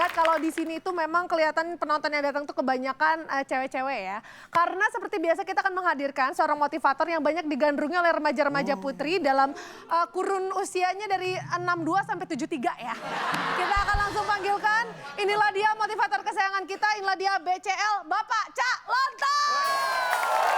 lihat kalau di sini itu memang kelihatan penonton yang datang tuh kebanyakan cewek-cewek ya. Karena seperti biasa kita akan menghadirkan seorang motivator yang banyak digandrungi oleh remaja-remaja putri dalam kurun usianya dari 62 sampai 73 ya. Kita akan langsung panggilkan, inilah dia motivator kesayangan kita, inilah dia BCL, Bapak Cak Lontong.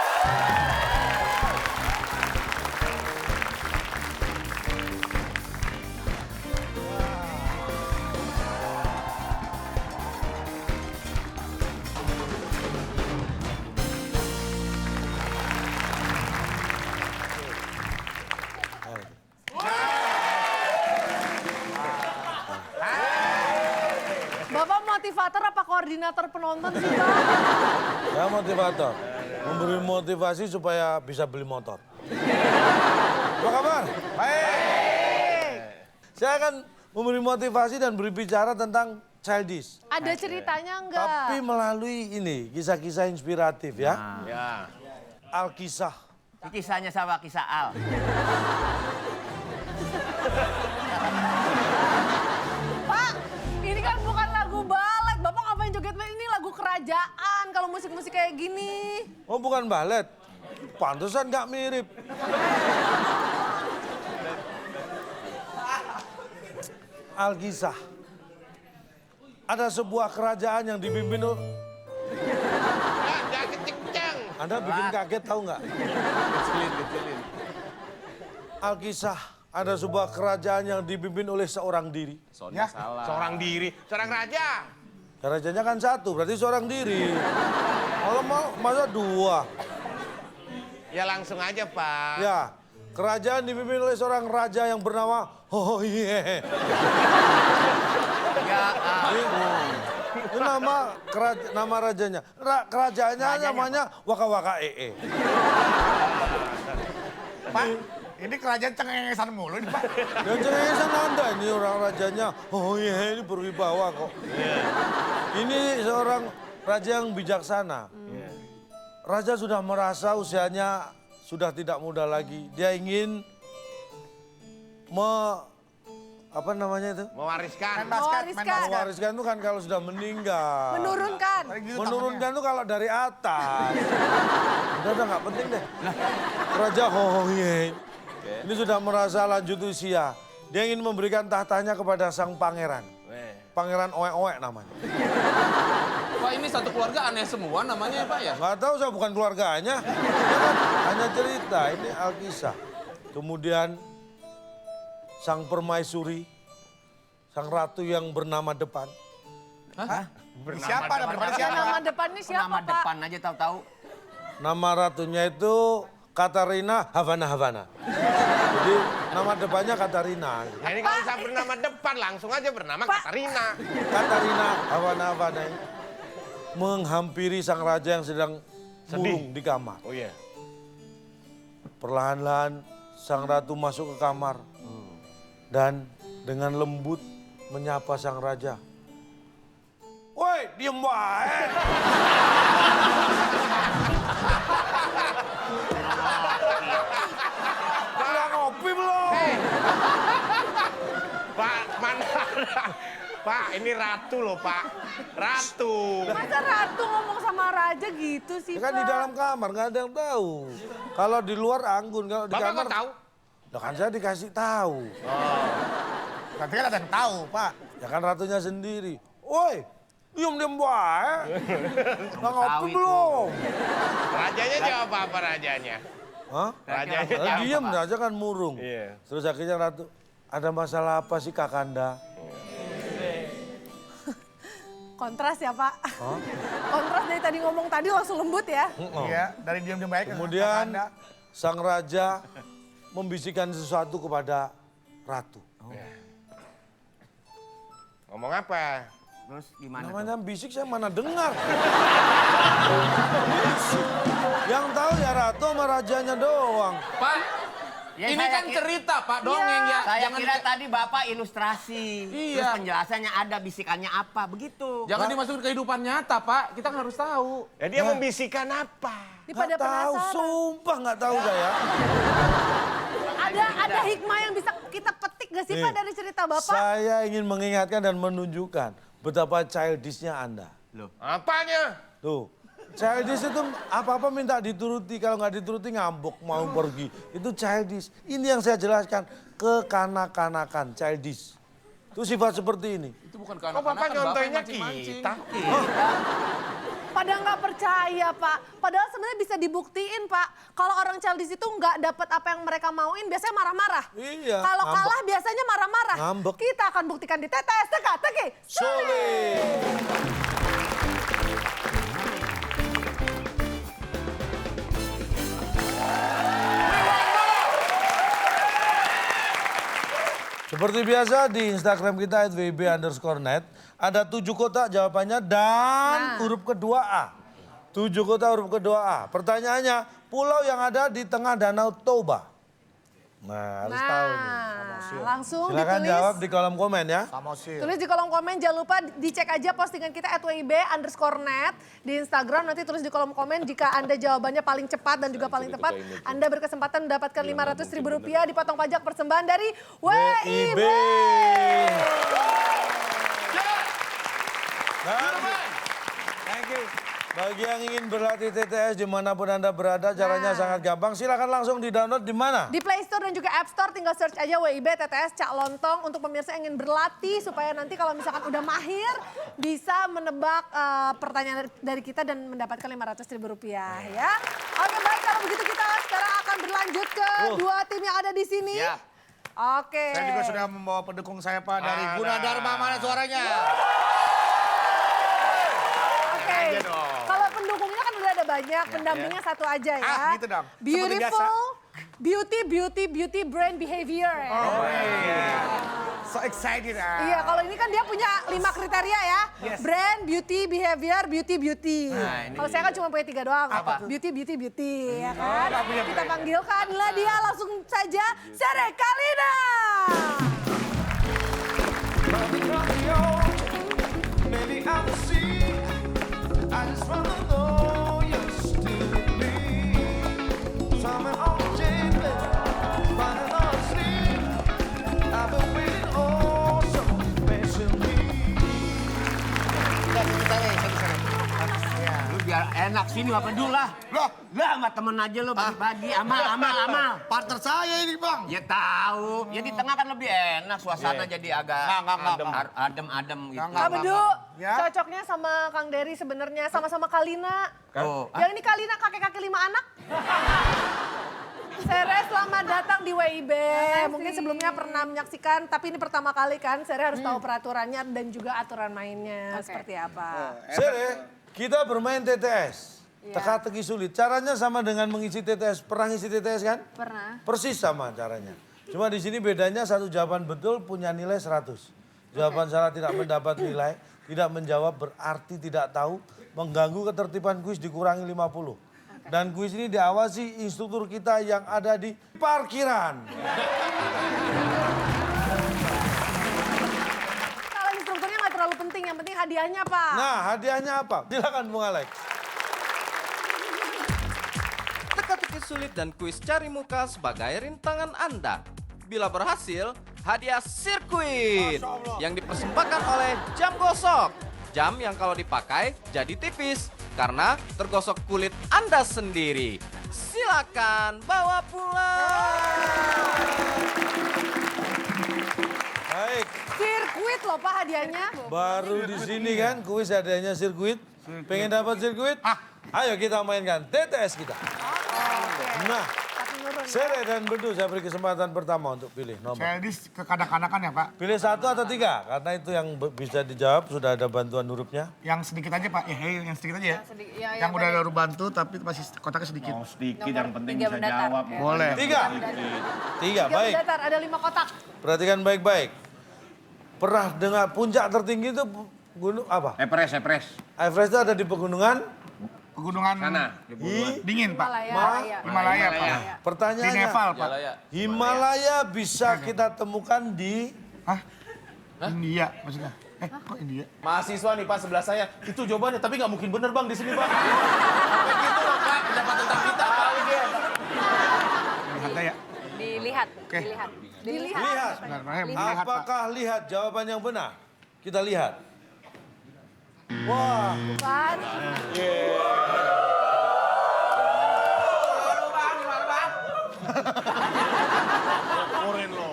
Bapak motivator apa koordinator penonton sih, Pak? Ya motivator, memberi motivasi supaya bisa beli motor. Apa kabar? Baik. Saya akan memberi motivasi dan berbicara tentang childish. Ada ceritanya enggak? Tapi melalui ini, kisah-kisah inspiratif ya. Ya. Alkisah. Kisahnya sama kisah Al. Pak, ini kan bukan lagu balet. Bapak ngapain joget? Ini lagu kerajaan kalau musik-musik kayak gini. Oh bukan balet. Pantesan nggak mirip. Alkisah. Ada sebuah kerajaan yang dipimpin Jangan kenceng. Anda bikin kaget tahu nggak? Kecilin. Alkisah, ada sebuah kerajaan yang dipimpin oleh seorang diri. Ya, seorang diri, seorang raja. Rajanya kan satu, berarti seorang diri. Kalau mau masa dua? Ya langsung aja, Pak. Ya, kerajaan dipimpin oleh seorang raja yang bernama Oh Iya. Ya, Itu nama rajanya. Kerajaannya namanya Waka Waka Ee. Pak, ini kerajaan cengengesan mulu nih, Pak. Dan cengengesan Anda ini orang rajanya. Oh iya, ini berwibawa kok. Ini seorang raja yang bijaksana. Raja sudah merasa usianya sudah tidak muda lagi. Dia ingin apa namanya itu? Mewariskan. Mewariskan itu kan kalau sudah meninggal. Menurunkan. Menurunkan itu kalau dari atas. Udah nggak penting deh. Raja Hohoye ini sudah merasa lanjut usia. Dia ingin memberikan tahtanya kepada sang pangeran. Pangeran Oek-Oek namanya. Pak ini satu keluarga aneh semua namanya ya Pak ya? Nggak tahu saya bukan keluarganya. Dia kan hanya cerita, ini Alkisah. Kemudian sang permaisuri, sang ratu yang bernama Depan. Hah? Siapa namanya? Ya, nama depannya siapa, Nama Pak? depan aja tahu-tahu. Nama ratunya itu Katarina Havana. Jadi nama depannya Katarina. Nah, ini kalau usah bernama depan, langsung aja bernama Katarina. Katarina Havana menghampiri sang raja yang sedang murung di kamar. Oh iya. Perlahan-lahan sang ratu masuk ke kamar dan dengan lembut menyapa sang raja. Woi, diem wae. Udah ngopi belum? Pak, mana? Pak, ini ratu loh, Pak. Ratu. Masa ratu ngomong sama raja gitu sih, Ya kan di Pak? dalam kamar nggak ada yang tahu. Kalau di luar anggun, kalau di Bapak kamar. kok tahu? Lah kan saya dikasih tahu. Berarti kan ada yang tahu, Pak. Ya kan ratunya sendiri. Woi, diem wae. Nggak ngopi Tahu itu. belum? Rajanya jawab apa rajanya? Hah? Rajanya Lah, jawab diem apa? aja kan murung. Iya. Terus akhirnya ratu, ada masalah apa sih Kakanda? Kontras ya, Pak? Kontras dari tadi ngomong tadi langsung lembut ya? Iya, dari diam-diam baik. Kemudian Anda. sang raja membisikkan sesuatu kepada ratu. Ngomong apa? Terus gimana Namanya tuh? bisik saya mana dengar. Yang tahu ya ratu sama rajanya doang. Pak, Ya, ini saya kan kira- cerita Pak dongeng ya. Saya Jangan kira tadi Bapak ilustrasi. Iya. Terus penjelasannya ada, bisikannya apa, begitu. jangan dimasukin ke kehidupan nyata Pak. Kita kan harus tahu. Ya dia membisikkan apa? Ini pada Nggak tahu, penasaran. sumpah nggak tahu saya. Ada hikmah yang bisa kita petik gak sih, Nih, Pak, dari cerita Bapak? Saya ingin mengingatkan dan menunjukkan betapa childish-nya Anda. Apanya? Tuh, childish itu apa-apa minta dituruti, kalau nggak dituruti ngambek mau pergi. Itu childish. Ini yang saya jelaskan, kekanak-kanakan, childish. Itu sifat seperti ini. Itu bukan Kok karena Bapak kan nyontoinnya mancing-mancing. kita? Pada nggak percaya Pak. Padahal sebenarnya bisa dibuktiin Pak. Kalau orang childish itu nggak dapat apa yang mereka mauin, biasanya marah-marah. Iya, Kalau ngambek. kalah biasanya marah-marah. Ngambek. Kita akan buktikan di TTS teka-teki. Soleh. Seperti biasa di Instagram kita @wib_net ada 7 kotak jawabannya dan huruf kedua A. 7 kotak huruf kedua A. Pertanyaannya, pulau yang ada di tengah Danau Toba. Nah, harus tahu nih. Langsung Silakan ditulis. jawab di kolom komen ya. Samosir. Tulis di kolom komen, jangan lupa dicek aja postingan kita @wib_net di Instagram. Nanti tulis di kolom komen jika Anda jawabannya paling cepat dan juga paling tepat. Anda berkesempatan mendapatkan Rp500.000 dipotong pajak persembahan dari WIB. Thank you. Bagi yang ingin berlatih TTS dimanapun Anda berada, caranya sangat gampang. Silakan langsung di-download di mana? Di Play Store dan juga App Store tinggal search aja WIB TTS Cak Lontong untuk pemirsa yang ingin berlatih supaya nanti kalau misalkan udah mahir bisa menebak pertanyaan dari kita dan mendapatkan Rp500.000 ya. Oke baik, kalau begitu kita sekarang akan berlanjut ke dua tim yang ada di sini. Siap. Oke. Saya juga sudah membawa pendukung saya Pak dari Gunadarma, mana suaranya? Oke. aja dong. Kalau pendukungnya kan udah ada banyak, pendampingnya satu aja ya. Ah, gitu dong. Seperti Beautiful, beauty, brain behavior ya. Oh iya. So excited. Iya, kalau ini kan dia punya 5 kriteria ya. Yes. Brand, beauty, behavior, beauty. Nah, ini Kalau saya kan cuma punya 3 doang. Apa? Beauty, ya kan. Kita panggilkanlah dia langsung saja, Sere Kalina. Maybe I will see. I just wanna know you're still with me. Somewhere on the chamber, finding all asleep. I've been waiting oh so patiently. Lu biar enak sini apa dulu lah. Loh, Lah sama temen aja lu bagi-bagi. Amal. partner saya ini Bang. Ya tahu. Ya di tengah kan lebih enak. Suasana jadi agak Nggak. adem gitu. Kak Bedu, Ya. cocoknya sama Kang Dery sebenarnya, sama-sama Kalina. Oh, Yang ini Kalina kakek-kakek 5 anak. Sere selamat datang di WIB. Mungkin sebelumnya pernah menyaksikan, tapi ini pertama kali kan. Sere harus tahu peraturannya dan juga aturan mainnya seperti apa. Sere, kita bermain TTS. Teka-teki sulit. Caranya sama dengan mengisi TTS. Pernah ngisi TTS kan? Pernah. Persis sama caranya. Cuma di sini bedanya satu jawaban betul punya nilai 100. Jawaban salah tidak mendapat nilai, tidak menjawab berarti tidak tahu, mengganggu ketertiban kuis dikurangi 50. Dan kuis ini diawasi instruktur kita yang ada di parkiran. Kalau instrukturnya nggak terlalu penting, yang penting hadiahnya Pak. Nah, hadiahnya apa? Silakan Bung Alex. Teka-teki sulit dan kuis cari muka sebagai rintangan Anda. Bila berhasil, hadiah sirkuit yang dipersembahkan oleh jam gosok. Jam yang kalau dipakai jadi tipis karena tergosok kulit Anda sendiri. Silakan bawa pulang. Baik, Sirkuit loh Pak hadiahnya. baru di sini kan kuis hadiahnya sirkuit. Pengen dapat sirkuit? Ayo kita mainkan TTS kita. Nah, Tapi nurun. Sere dan Bedu saya beri kesempatan pertama untuk pilih nomor. Childish ke kanak-kanakan ya Pak. Pilih 1 atau 3, karena itu yang bisa dijawab, sudah ada bantuan hurufnya. Yang sedikit aja Pak, yang sedikit aja ya. Yang udah ada bantu tapi masih kotaknya sedikit. Oh, sedikit yang penting tiga bisa mendatar. jawab. Boleh. 3. 3, baik. Datar, ada 5 kotak. Perhatikan baik-baik. Pernah dengar puncak tertinggi itu gunung apa? Everest. Everest itu ada di pegunungan. Pegunungan Sana. dingin Pak. Himalaya. Himalaya Pak. Di Pertanyaannya, Nepal Pak. Himalaya bisa kita temukan di... Hah? India maksudnya. Kok India? Mahasiswa nih Pak sebelah saya, itu jawabannya tapi nggak mungkin bener Bang di sini Bang. Begitu loh Pak, pendapat tentang kita Pak. Lihat ya. Dilihat, Oke. dilihat. Lihat. Benar, melihat Pak. Apakah lihat jawaban yang benar? Kita lihat. Wah, Bukan. Koren lo.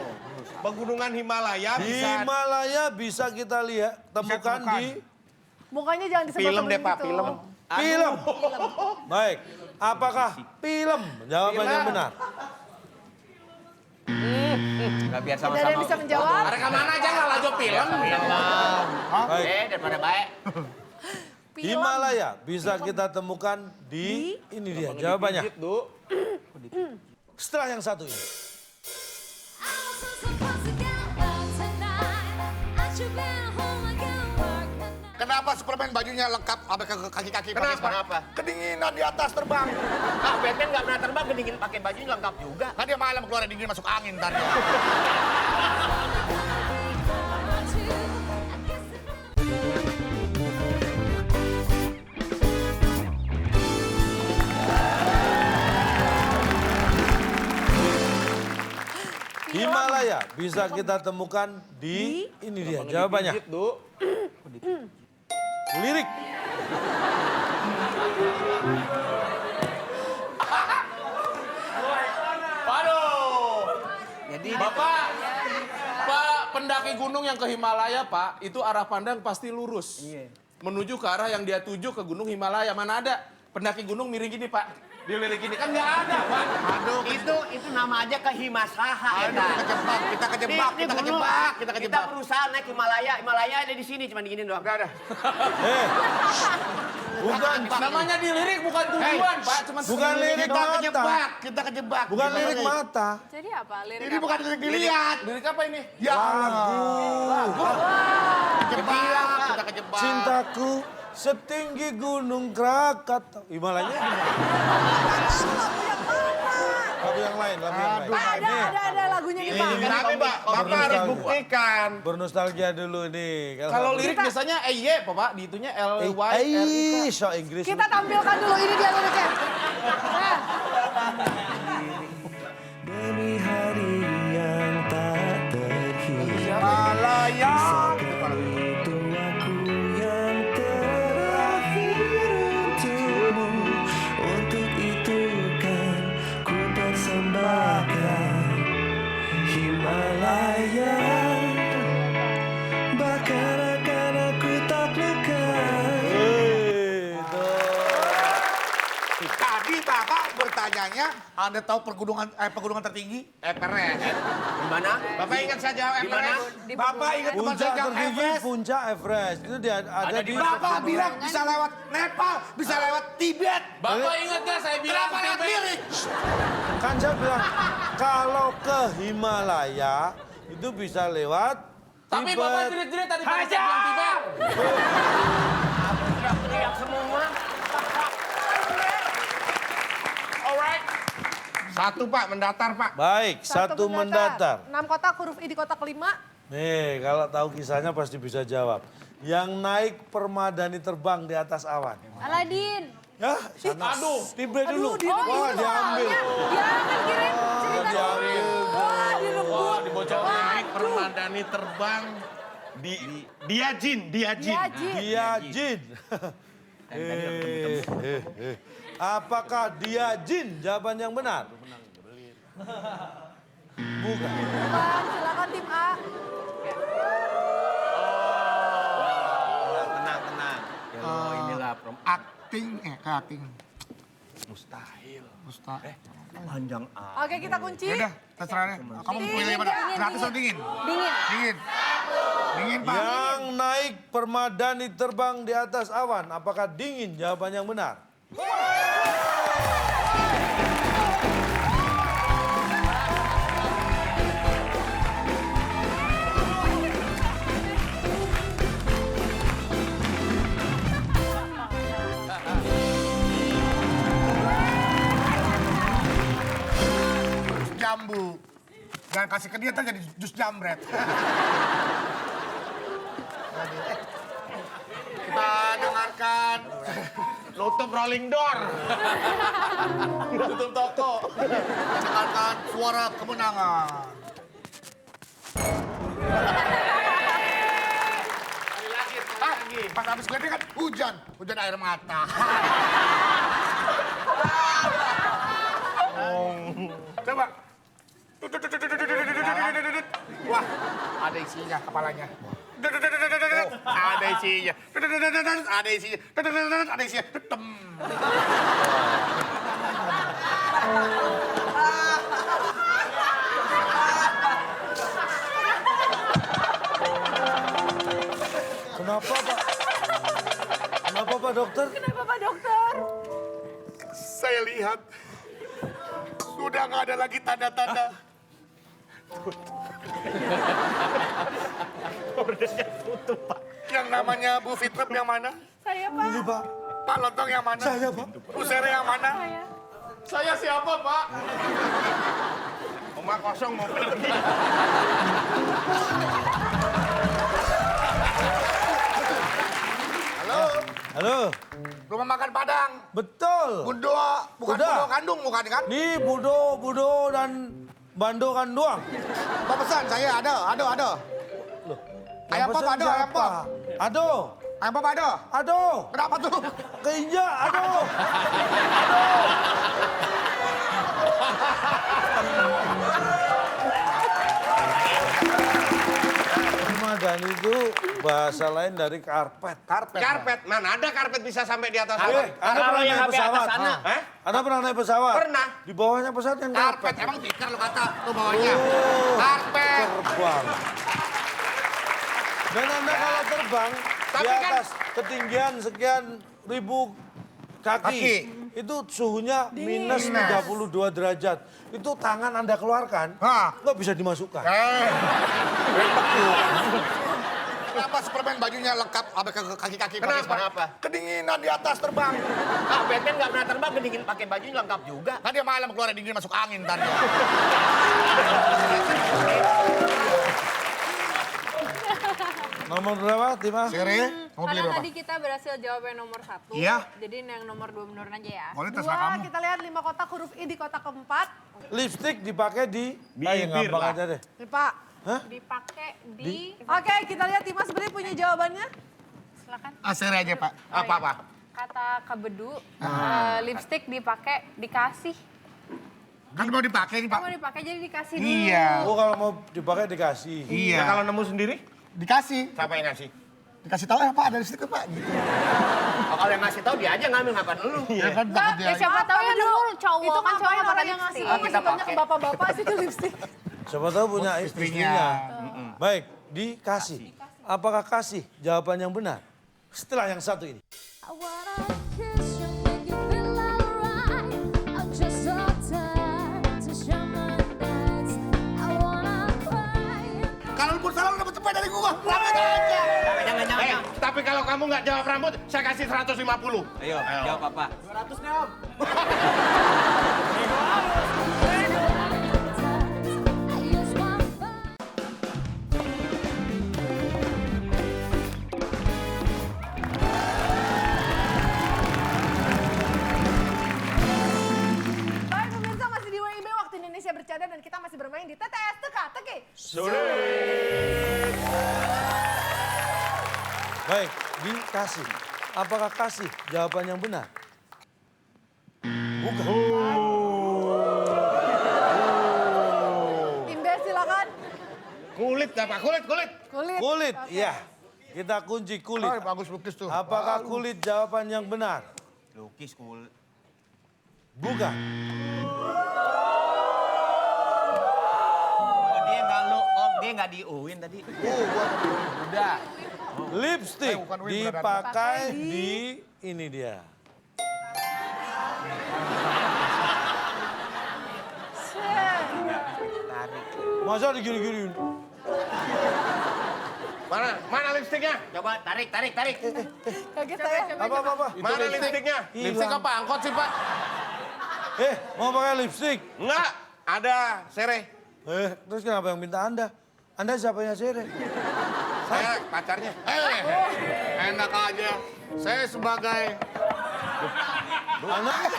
Pegunungan Himalaya bisa Himalaya bisa kita lihat, temukan di Mukanya jangan film disebut-sebut deh Pak, gitu. film. film. Baik, apakah film? Jawaban yang benar. Nggak biar Tidak ada yang sama-sama. bisa menjawab. Rekaman aja nggak laju film. Baik, Daripada baik. Film. Himalaya bisa kita temukan di ini dia jawabannya. Setelah yang satu ini. Kenapa Superman bajunya lengkap sampai ke kaki-kaki? Kenapa? Kedinginan di atas terbang. Ah, Batman nggak pernah terbang, kedingin pakai baju lengkap juga. Kan dia malam keluar dingin masuk angin ntar dia. Himalaya bisa kita temukan di ini dia jawabannya. Lirik. Waduh. Jadi Bapak, Pak pendaki gunung yang ke Himalaya, Pak, itu arah pandang pasti lurus. Menuju ke arah yang dia tuju ke Gunung Himalaya. Mana ada pendaki gunung miring gini, Pak. Dilirik gini kan nggak ada, Pak. Aduh, itu nama aja kehimasaha ya kan. Kita kejebak, Di kita gunung, kejebak, kita Kita kejebak. berusaha naik Himalaya. Himalaya ada di sini, cuma diginin doang. Udah. Bukan Namanya dilirik bukan tujuan, Pak. Cuma bukan lirik Kita mata. kejebak, kita kejebak. Bukan Gimana lirik nih? mata. Jadi apa? Lirik Ini apa? bukan lirik dilihat. lirik apa ini? Ya kejebak, kita kejebak. Cintaku setinggi gunung Krakatau. Himalaya. Lagu yang lain, lagu yang lain. Ada lagunya nih, Pak. Tapi Pak, Bapak harus buktikan. Bernostalgia dulu nih. Kalau lirik biasanya EY, Pak, dihitungnya LYRIK. so Inggris. Kita tampilkan dulu, ini dia liriknya. Nah, Demi hari yang tak terhingga. Malaya. Itu aku yang terakhir untukmu. Untuk itu kan ku persembahkan Himalaya. Bahkan akan aku taklukkan. Tadi Bapak bertanyanya, Anda tahu pegunungan tertinggi? Everest. Di mana? Bapak ingat saja Di mana? Everest? Bapak ingat tempat Puncak saya tertinggi Everest? Puncak Everest. Itu dia ada di Bapak bilang bisa lewat Nepal, bisa lewat Tibet. Bapak ingat nggak saya bilang Kenapa lewat lirik? Kan saya bilang kalau ke Himalaya itu bisa lewat Tapi Tibet. Bapak jerit-jerit tadi pada saya bilang Tibet. Teriak semua. Alright. Satu Pak, mendatar Pak. Baik, satu mendatar. 6 kotak, huruf I di kotak 5. Nih, kalau tahu kisahnya pasti bisa jawab. Yang naik permadani terbang di atas awan. Aladin. Ya, sana. Aduh. Tibet dulu. Oh, Wah, itu diambil. soalnya. Ya kan kirim cerita diambil. dulu. Wah, direbut. dibocorin. Naik permadani terbang di dia jin. Dia Jin. Dia jin. Apakah dia jin? Jawaban yang benar. Bukan. Bang, silakan tim A. Tenang. Inilah Acting. panjang A. Oke, kita kunci. Ya udah, terserah deh. Kamu pilih yang mana? Gratis atau dingin? Dingin. Dingin. Dingin, Pak. Yang naik permadani terbang di atas awan. Apakah dingin? Jawaban yang benar. Jambu. Jangan kasih ke dia, ntar jadi jus jambret. Kita dengarkan. Tutup rolling door. Tutup toko. Kita dengarkan suara kemenangan. Lagi. Pas habis geledek kan hujan air mata. Coba. Wah, ada isinya kepalanya. Ada isinya. Ada isinya. Ada isinya. Kenapa Pak? Kenapa Pak Dokter? Kenapa Pak Dokter? Saya lihat sudah nggak ada lagi tanda-tanda. Kordenya tutup, Pak. Yang namanya Bu Fitrep yang mana? Saya Pak. Ini Pak. Pak Lontong yang mana? Saya Pak. Bu Sere yang mana? Saya siapa, Pak? Omah kosong mau pergi. Halo. Rumah makan Padang. Betul. Budo, bukan Udah. Budo Kandung, bukan kan? Ini Budo dan Bando kan doang. Pak pesan, saya ada. Ayam pop Pesan ada, ayam siapa? pop. Ado. Ayam pop ada. Ado. Kenapa tuh? Keinjak, ado. Ramadan itu bahasa lain dari karpet. Karpet, mana ada karpet bisa sampai di atas Anda pernah naik pesawat? Hah? Anda pernah naik pesawat? Pernah. Di bawahnya pesawat yang Karpet, karpet. emang tikar lo kata tuh bawahnya. Oh, Karpet. terbang. Dan Anda kalau terbang di Tapi kan- atas ketinggian sekian ribu kaki, itu suhunya minus 32 derajat. Itu tangan Anda keluarkan, Hah. nggak bisa dimasukkan. Kenapa Superman bajunya lengkap sampai ke kaki-kaki? Kenapa? Kedinginan di atas terbang. Ah, Batman nggak pernah terbang, kedingin pakai bajunya lengkap juga. Kan dia malam keluar dingin masuk angin tadi. Nomor berapa, Tima? Sere, kamu pilih Karena berapa? tadi kita berhasil jawab yang nomor 1. Iya. Jadi yang nomor 2 beneran aja ya. Boleh terserah Dua, kamu. kita lihat 5 kotak huruf I di kotak keempat. Lipstick dipakai di... Ayo, gampang lah. aja deh. Nih Pak. Dipakai di... Oke, kita lihat Timas sebenarnya punya jawabannya. Silakan. Ah, Sere aja, Pak. Apa-apa? Kata kabedu, lipstick dipakai dikasih. Kan mau dipakai nih, Pak. Mau dipakai jadi dikasih dulu. Iya. Oh, kalau mau dipakai dikasih. Iya. Nah, kalau nemu sendiri, Dikasih. siapa yang ngasih? Dikasih tahu ya, Pak, ada listrik Pak. Gitu. Oh, kalau yang ngasih tahu dia aja ngambil, ngapain lu? Ya kan takut dia. Ya siapa tahu yang nemu cowok Itu kan cowok ngapain bakal orang yang ngasih? lipstick. Oh, kita banyak ke bapak-bapak sih itu lipstick. Siapa tahu punya Istrinya. istrinya. Baik, dikasih. Apakah kasih jawaban yang benar? Setelah yang satu ini. I wanna kiss you, make you feel alright. I'm just so tired to share my nights. I wanna cry. Kalau pun salah dapat cepet dari gua. Selamat aja. Jangan. Tapi kalau kamu nggak jawab rambut, saya kasih 150. Ayo, jawab apa? I use my phone. Baik pemirsa, masih di WIB Waktu Indonesia Bercanda dan kita masih bermain di TTS Teka-Teki. Baik, dikasih. Apakah kasih jawaban yang benar? Bukan. Tim B silakan. Kulit apa? Kulit. Kulit. Kulit, iya. Kita kunci kulit. Oh, bagus lukis tuh. Apakah kulit jawaban yang benar? Lukis kulit. Bukan. Dia nggak diuin tadi. Udah. Lipstick bukan Win, dipakai di ini dia. Masa digini-gini? Mana lipstiknya? Coba tarik. Kaget saya. Apa? Mana lipstiknya? Lipstick apa angkot sih, Pak? Mau pakai lipstick? Enggak, ada Sere. Terus kenapa yang minta Anda? Anda siapanya Sere? Saya pacarnya. Enak aja. Saya sebagai Anak?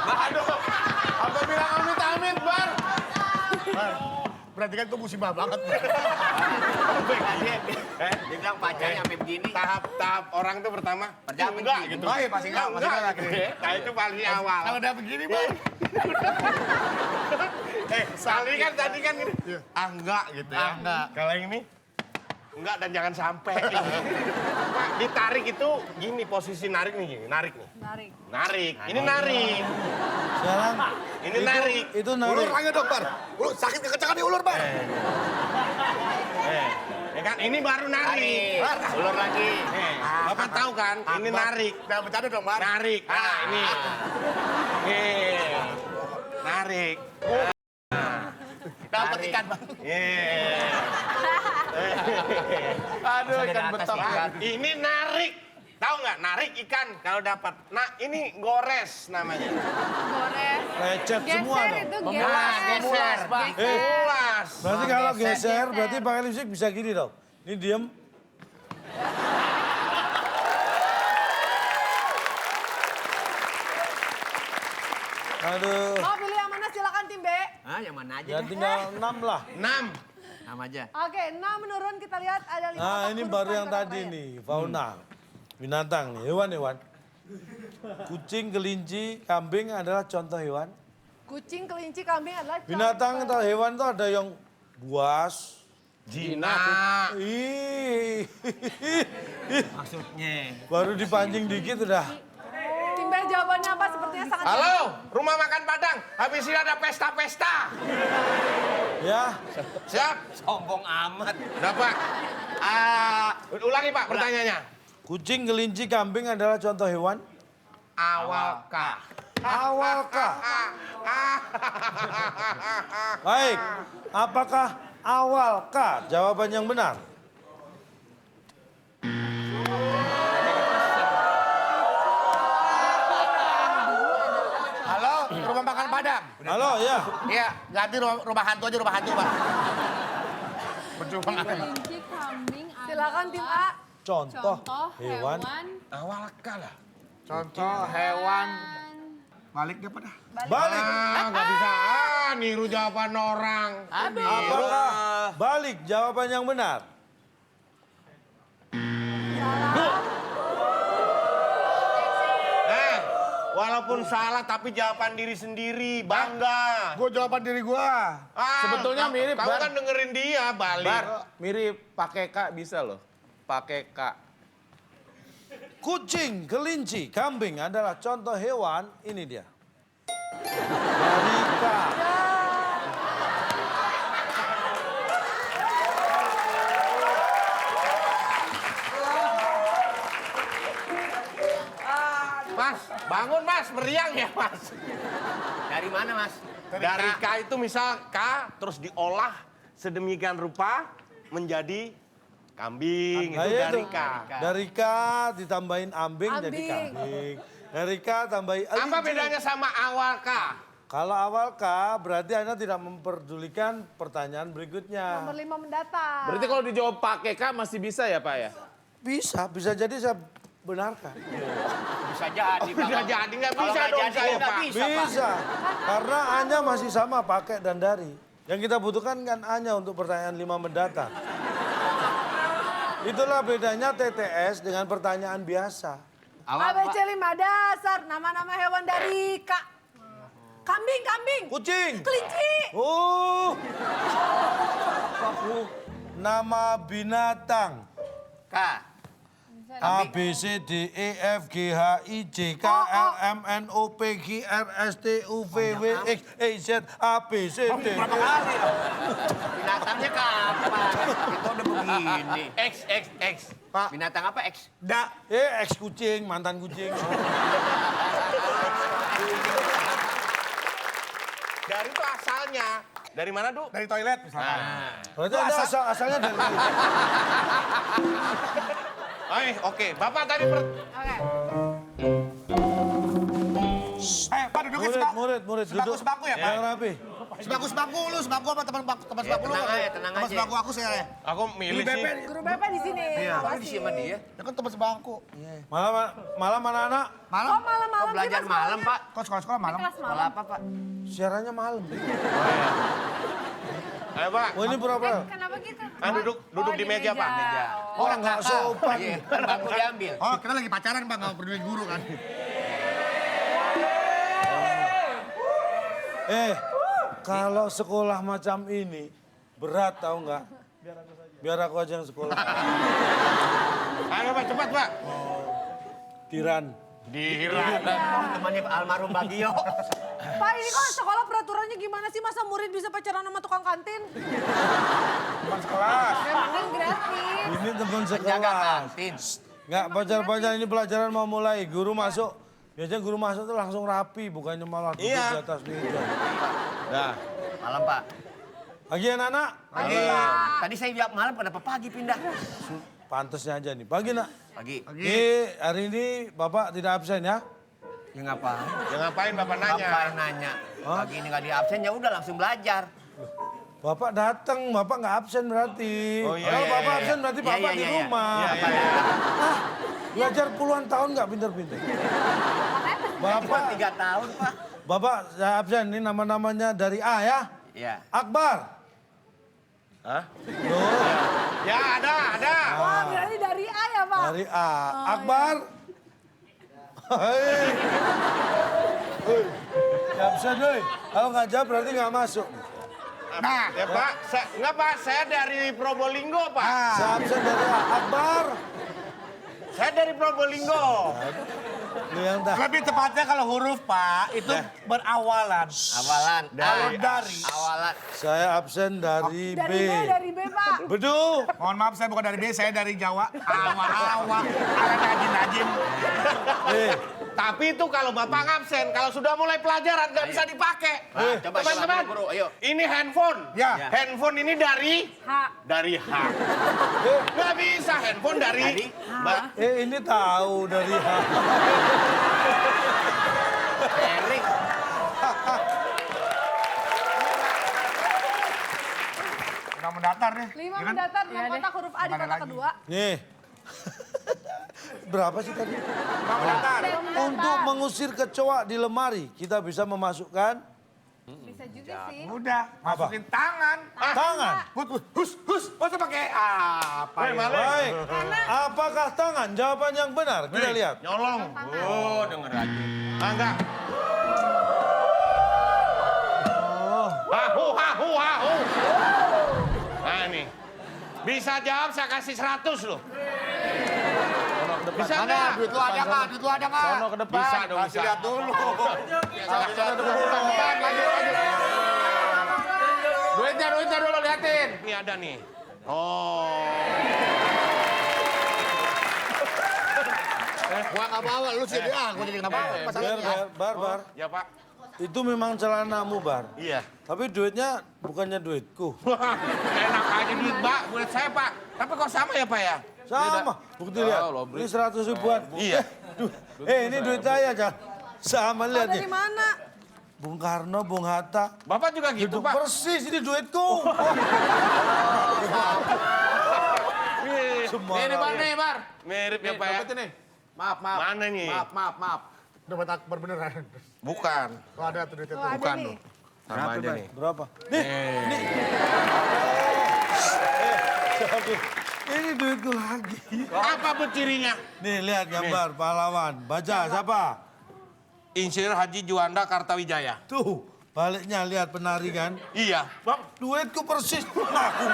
Aduh, apa bilang amit-amit, Bar? Berarti kan itu musibah banget. Dia bilang pacarnya sampai begini. Tahap orang tuh pertama, Pertama enggak begini. gitu. Oh iya, pasti enggak, pasti enggak. Nah itu paling awal. Kalau udah begini, Bang. Sali kan tadi kan gini, enggak gitu ya. Enggak. Kalau yang ini, enggak dan jangan sampai. Pak, ditarik itu gini, posisi narik nih gini, narik nih. Narik. Narik, ini narik. Sekarang Ini narik. itu Ulur narik. aja dong, Bar. Ulur sakit kekencangan di ulur, Bar. Ya kan, ini baru narik. Ulur lagi. Bapak tahu kan, ini narik. Nah, bercanda dong, Bar. Narik. Nah, ini. Narik. Dapat ikan, Bang. Aduh, ikan Ada atas betok. ikan. Ini narik. Tahu nggak? Narik ikan kalau dapat. Nah, ini gores namanya. Gores. Lecet semua Geser dong. itu Memulas, geser, Bang. Ulas. Berarti kalau geser, geser. berarti pakai lipstick bisa gini dong. Ini diem. Aduh, Mau pilih yang mana silakan tim B. Ah, yang mana aja ya deh. tinggal 6 lah. 6. Nama aja. Oke, 6 menurun kita lihat ada 5 Nah ini baru yang tadi nih, fauna. Binatang nih, hewan-hewan. Kucing, kelinci, kambing adalah contoh hewan. Kucing, kelinci, kambing adalah Binatang atau hewan itu ada yang buas. Jinak. Ih, Maksudnya. baru dipancing dikit udah. Tim B jawabannya apa? Sepertinya sangat Halo, rumah makan Padang. Habis ini ada pesta-pesta. Ya, Siap? Sombong amat. Udah, Pak. Ulangi, Pak, pertanyaannya. kucing, kelinci, kambing adalah contoh hewan. Awalkah? Awalkah? Baik, apakah awalkah jawaban yang benar? Halo, rumah makan Padang. Halo, ya. Iya, ganti rumah hantu aja, rumah hantu, Bang. kelinci, kambing, Silakan tim A. Contoh, contoh hewan. Awalkah lah. Contoh hewan. Balik dia pada. Balik. Nggak bisa. Niru jawaban orang. Apakah balik jawaban yang benar? Walaupun salah tapi jawaban diri sendiri. Bangga. Gue jawaban diri gua. Sebetulnya mirip, Kamu Bar. kan dengerin dia, balik. Bar, mirip pakai K bisa loh. Pakai K. Kucing, kelinci, kambing adalah contoh hewan. Ini dia. Erika. Mas, bangun Mas, meriang ya Mas. Dari mana, Mas? Dari K itu misal K terus diolah sedemikian rupa menjadi kambing. Nah, Itu dari itu. K. Dari K ditambahin ambing, jadi Ambing. kambing. Dari K tambahin Apa bedanya sama awal K? Kalau awal K berarti Anda tidak memperdulikan pertanyaan berikutnya. Nomor 5 mendatang. Berarti kalau dijawab pakai K masih bisa ya Pak ya? Bisa jadi saya benarkan. Bisa jadi. Bisa jadi, nggak Kalau bisa nggak dong jadi, saya nggak Pak. bisa, Pak. Bisa. Karena A-nya masih sama pakai dan dari. Yang kita butuhkan kan A-nya untuk pertanyaan 5 mendatang. Itulah bedanya TTS dengan pertanyaan biasa. ABC 5 dasar, nama-nama hewan dari K. Kambing, kambing. Kucing. Kelinci. Oh. Nama binatang. K. A, B, C, D, E, F, G, H, I, J, K, L, M, N, O, P, Q, R, S, T, U, V, W, X, Y, Z, A, B, C, D. Berapa kali? Binatangnya kapan? Itu udah begini. X. Pak. Binatang apa, X? X kucing, mantan kucing. Dari itu asalnya. Dari mana, Du? Dari toilet misalkan. Berarti Anda asalnya dari... Oke. Bapak tadi Oke. Pak duduknya Murid Sebaku duduk. sebaku ya, Pak? Yang rapi. Sebaku lu, sebaku apa teman sebaku lu? tenang Teman aja. sebaku aku sih ya. aku milih sih. Guru BP di sini. Apa di sama dia? Ya kan teman sebaku. Malam anak-anak, Malam? Oh, malam-malam. Oh, belajar sih, Mas, malam, soalnya. Pak. Kok sekolah malam? kelas Sekolah malam. apa, Pak? siarannya malam. Ayo Pak. Oh ini berapa? Kenapa gitu? Duduk di meja Pak. Orang nggak sopan. Iya, kan bangku diambil. Oh, kita lagi pacaran, Bang. Nggak peduli guru kan. Kalau sekolah macam ini berat tahu nggak? Biar aku aja yang sekolah. Ayo Pak, cepat Pak. Tiran. Temannya almarhum Bagio. Pak, ini kok sekolah peraturannya gimana sih? Masa murid bisa pacaran sama tukang kantin? Kan gratis. Ini teman Jaga sekolah. kantin. Nggak pacar-pacar ini pelajaran mau mulai. Guru masuk. Biasanya guru masuk tuh langsung rapi, bukannya malah duduk Iya. di atas meja. Nah, Malam Pak. Pagi anak-anak. Tadi saya bilang malam, kenapa pagi pindah? Pantesnya aja nih. Pagi nak. Pagi. Hari ini Bapak tidak absen ya? Ya ngapain? ya ngapain Bapak nanya? Ngapain nanya? Pagi ini nggak di absen, ya udah langsung belajar. Bapak datang, Bapak nggak absen berarti. Oh, iya, Kalau iya, Bapak iya. absen berarti Iya, Bapak iya, di iya, rumah. iya, iya. Belajar puluhan tahun nggak pinter-pinter. Cuma 3 tahun Pak. Bapak saya absen, ini nama-namanya dari A ya. Iya. Akbar. Hah? Loh, Ya ada. Wah, berarti dari A ya, Pak? dari A. Akbar. Hei. Hei. Ya absen deh. Kalau nggak jawab berarti nggak masuk. Nah, ya Pak, enggak Pak, saya dari Probolinggo Pak. Saya absen dari A. Akbar. Saya dari Probolinggo. Lu yang tahu. Lebih tepatnya kalau huruf, Pak, itu berawalan. Awalan. Kalau dari. Awalan. Saya absen dari B. Dari B, Pak. Betul. Mohon maaf, saya bukan dari B, saya dari Jawa. Awa-awa, ala najin-najin. Tapi itu kalau Bapak ngabsen, kalau sudah mulai pelajaran nggak bisa dipakai. Coba Teman-teman, guru, ayo. ini handphone. Ya. Handphone ini dari H. dari H. Nggak bisa handphone dari Mbak. Ini tahu dari H. Erik. Udah mendatar deh. 5 mendatar, 6 kotak huruf A di Gimana kotak lagi? kedua. Nih. Berapa sih tadi? Udah mendatar. Untuk mengusir kecoa di lemari, kita bisa memasukkan Bisa juga sih. Udah, masukin tangan. tangan. Hus, masa pakai apa ya? Baik. Apakah tangan? Jawaban yang benar. Kita lihat. Nyolong. Oh, denger aja. Enggak. Hahu. Nah nih. Bisa jawab saya kasih 100 loh. Bisa enggak? Duit lu ada nggak? Duit lu ada nggak? Sono ke depan. Bisa dong, bisa. Lihat dulu. Duitnya dulu liatin. Ini ada nih. Oh. Gua nggak bawa, lu sih dia. Gua jadi nggak bawa. Masalahnya. Bar. Ya Pak. Itu memang celanamu, Bar. Iya. Tapi duitnya bukannya duitku. Wah, enak aja duit Mbak, buat saya Pak. Tapi kok sama ya Pak ya? Sama. Bukti lihat. Oh, lo beli. Ini 100 ribuan. Iya. Ini duit saya, Jan. Sama lihat Dari nih. mana? Bung Karno, Bung Hatta. Bapak juga gitu Pak. Persis ini duitku. Semua. Ini Bar, nih Bar. Mirip ya Nih, Pak ya? dompetnya nih. Maaf. Mana nih? Maaf. Dompet Akbar beneran. Bukan. Lu ada tuh duitnya Tuh, tuh. ada Bukan nih. loh. Sama aja nih. Berapa? Nih. Ini duitku lagi. Apa cirinya? Nih lihat gambar pahlawan. Baca siapa? Insinyur Haji Juanda Kartawijaya. Tuh, baliknya lihat penari kan. Iya. Duitku persis. Ngaku.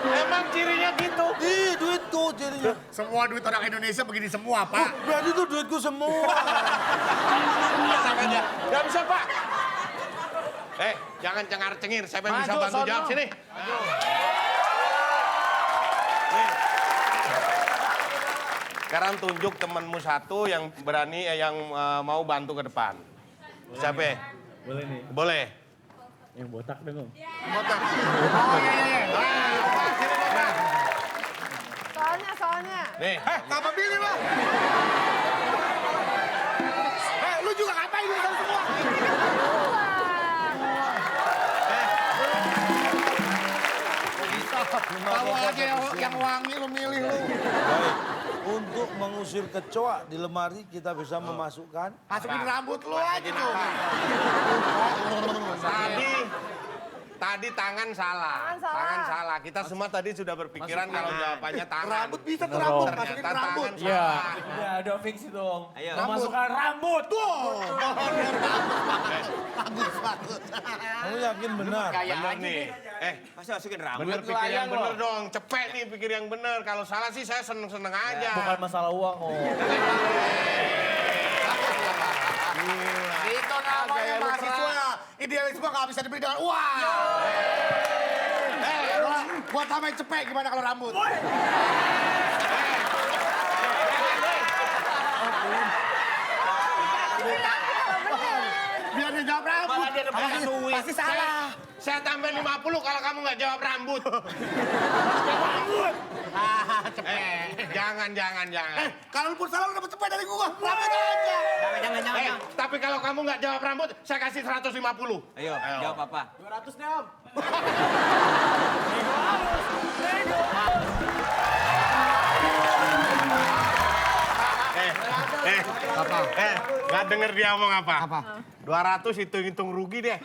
Emang cirinya gitu. Ih, duitku jadinya. Semua duit orang Indonesia begini semua, Pak. Berarti itu duitku semua. Sama aja. Gak bisa Pak. Jangan cengar-cengir. Saya bisa Maju, bantu sono. jawab sini. Sekarang tunjuk temanmu satu yang berani, yang mau bantu ke depan. Siapa? Boleh nih. Boleh. Botak. Oh iya. Soalnya. Nih. Ngapa pilih lo? Lu juga ngapain lu tahu semua? Tahu aja yang wangi lu milih lu. Baik. Untuk mengusir kecoa di lemari kita bisa memasukkan Masukin rambut lu aja tuh. Tadi tangan salah. Tangan salah. Kita semua tadi sudah berpikiran kalau jawabannya tangan. Rambut bisa tuh rambut, masukin Ternyata rambut. tangan Iya, salah. udah ada fix dong. Ayo. Memasukkan rambut. Kamu yakin benar? Bener nih. Masa masukin rambut? Bener pikir yang bener dong. Cepet nih pikir yang bener. Kalau salah sih saya seneng-seneng aja. Bukan masalah uang, oh. Itu namanya mahasiswa. Idealisme nggak bisa dibeli dengan uang. Buat tambahin cepet gimana kalau rambut? Biar dia jawab rambut. Malah dia dapat duit. Pasti salah. Saya tambahin 50 kalau kamu nggak jawab rambut. Jangan. Kalau lu pun salah lu dapat cepet dari gua. Rambut aja. Jangan. Tapi kalau kamu nggak jawab rambut, saya kasih 150. Ayo, jawab apa? 200 nih, Om. Nggak denger dia ngomong apa? Apa? 200 hitung-hitung rugi deh.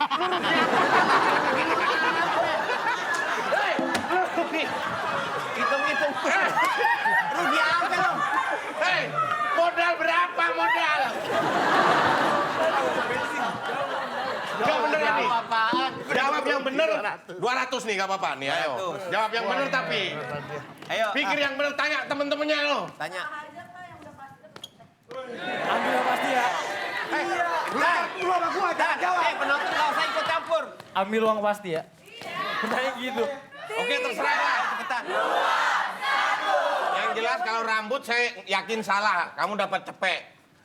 Hitung-hitung. Rugi apa lo? Hei, modal berapa modal? Jawab bener ini. Apaan? Jawab yang bener. 200 nih, nggak apa-apa nih. Ayo. Jawab yang bener tapi. Ayo. Pikir yang bener, tanya temen-temennya lo. Tanya. Ambil yang pasti ya. Lu sama gua jangan jawab. Penonton nggak usah ikut campur. Ambil uang pasti ya. Kayak gitu. Oke, terserah lah. Cepetan. Yang jelas kalau rambut saya yakin salah. Kamu dapat cepet.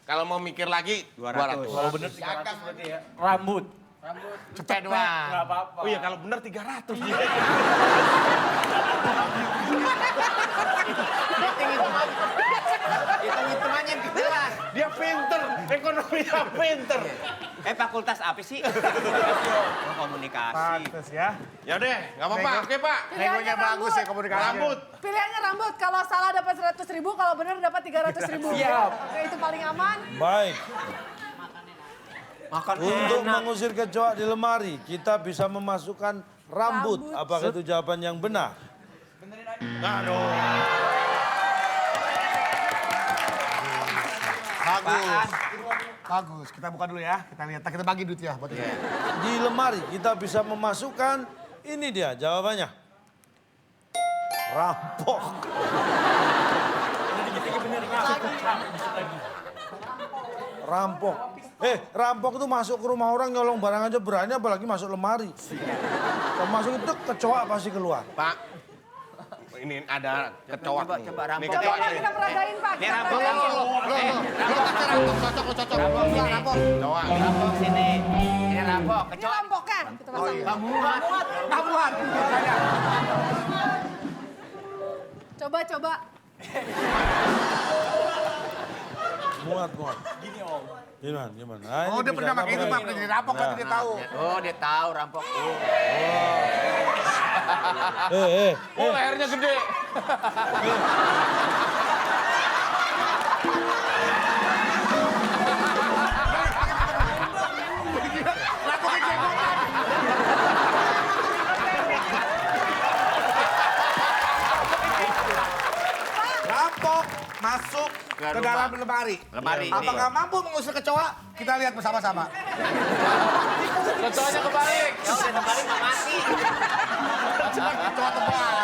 Kalau mau mikir lagi 200. Kalau bener 300 berarti ya. Rambut. Cepet doang. Nggak apa-apa. Oh iya, kalau bener 300. Hitung-hitungannya jelas. Dia pinter, ekonominya pinter. Fakultas apa sih? Komunikasi. Pantes ya. Ya deh, nggak apa-apa. Oke, Pak. Negonya bagus ya komunikasi. Rambut. Pilihannya rambut. Kalau salah dapat 100.000, kalau benar dapat 300.000. Siap. Oke, itu paling aman. Baik. Makan Untuk enak. mengusir kecoa di lemari, kita bisa memasukkan rambut. Apakah itu jawaban yang benar? Bagus. Kita buka dulu ya. Kita lihat. Kita bagi duit ya buat ini. Di lemari kita bisa memasukkan, ini dia jawabannya. Rampok. Rampok. Rampok itu masuk ke rumah orang nyolong barang aja berani, apalagi masuk lemari. Kalau masuk itu kecoa pasti keluar. Pak, ini ada kecoa. Coba Ini rambut. kecoa. Coba kita peragain, Pak. Ini Kita rambut. peragain. Cocok. Kecoa. Rampok sini. Ini rampok. Ini rampoknya. Kita pasang. Tabuhan. Coba. Muat. Gini om. Gimana? Nah, Oh, ini dia bisa pernah pakai itu, apa? Pak. Pernah jadi rampok, berarti dia tahu. Oh, dia tahu rampok. Oh, lehernya gede. Rampok masuk ke dalam lemari. Lemari ini. Apakah mampu mengusir kecoa? Kita lihat bersama-sama. Kecoanya kebalik. Ya udah lemari nggak mati. Kecoa tebal.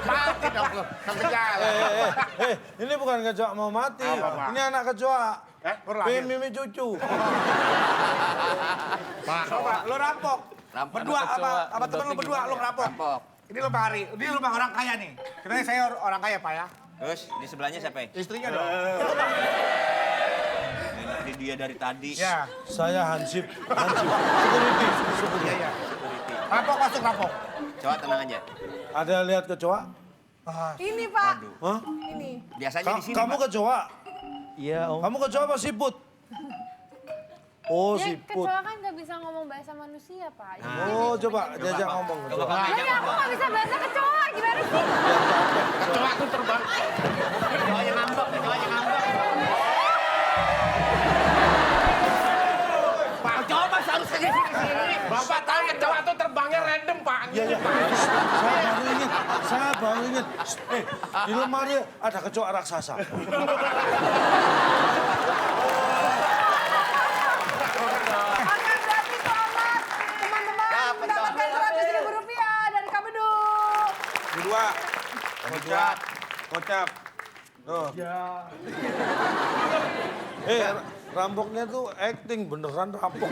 Mati dong lu. Sampai jalan. Ini bukan kecoa mau mati. Ini anak kecoa. Pengen mimi cucu. Coba, lu rampok. Rampok. Berdua sama temen lu berdua, lu rampok. Rampok. Ini lemari, ini rumah orang kaya nih. Kita saya orang kaya, Pak ya. Terus di sebelahnya siapa ya? Istrinya dong. Ini dia dari tadi. Ya. Saya Hansip. Security. Iya. Rampok masuk, rampok. Coba tenang aja. Ada lihat kecoa? Ini, Pak. Hah? Ini. Biasanya di sini. Kamu Pak. kecoa? Iya om. Kamu kecoa apa siput? Oh, Ya, siput. kecoa kan nggak bisa ngomong bahasa manusia, Pak. Oh, coba diajak ngomong. Coba kecoa. kamu Tapi aku nggak bisa bahasa kecoa, gimana sih? Kecoa tuh terbang. Kecoanya ngambek. Pak, coba harus ke sini. Bapak tahu kecoa tuh terbang Iya, iya. Saya baru ingat. Di lemari ada kecoak raksasa. Oke, berarti selamat teman-teman mendapatkan Rp100.000 dari Kabedu. Kedua. Kocap. Kocap. Tuh. Rampoknya tuh acting, beneran rampok.